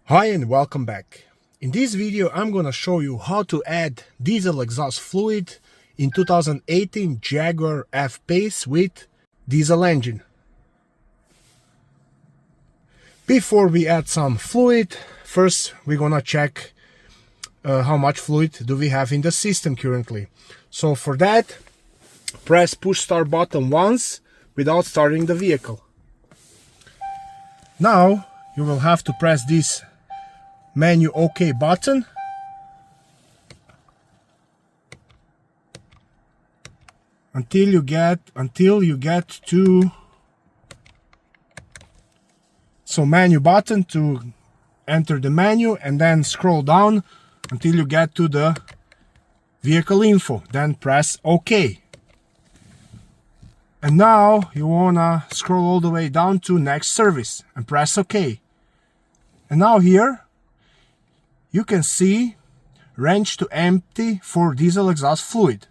Hi and welcome back. In this video I'm gonna show you how to add diesel exhaust fluid in 2018 Jaguar F-Pace with diesel engine. Before we add some fluid, first we're gonna check how much fluid do we have in the system currently. So for that, press push start button once without starting the vehicle. Now you will have to press this menu OK button until you get to menu button to enter the menu, and then scroll down until you get to the vehicle info, then press OK. And now you wanna scroll all the way down to next service and press OK. And now here you can see range to empty for diesel exhaust fluid.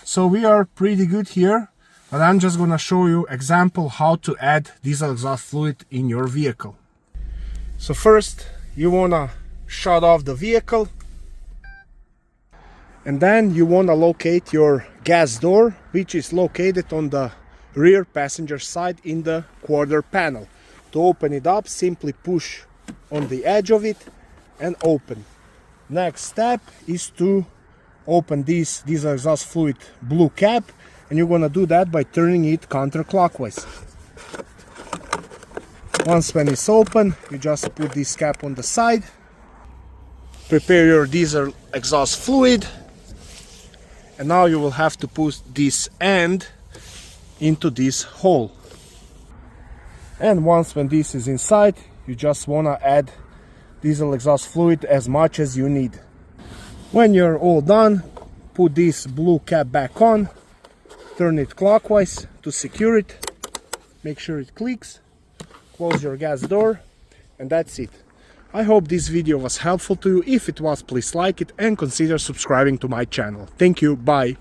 So we are pretty good here, but I'm just gonna show you example how to add diesel exhaust fluid in your vehicle. So first you wanna shut off the vehicle, and then you wanna locate your gas door, which is located on the rear passenger side in the quarter panel. To open it up, simply push on the edge of it and open. Next step is to open this diesel exhaust fluid blue cap, and you're gonna do that by turning it counterclockwise. Once when it's open, you just put this cap on the side, prepare your diesel exhaust fluid, and now you will have to put this end into this hole. And once when this is inside, you just wanna add diesel exhaust fluid as much as you need. When you're all done, put this blue cap back on, turn it clockwise to secure it, make sure it clicks, close your gas door, and that's it. I hope this video was helpful to you. If it was, please like it and consider subscribing to my channel. Thank you, bye.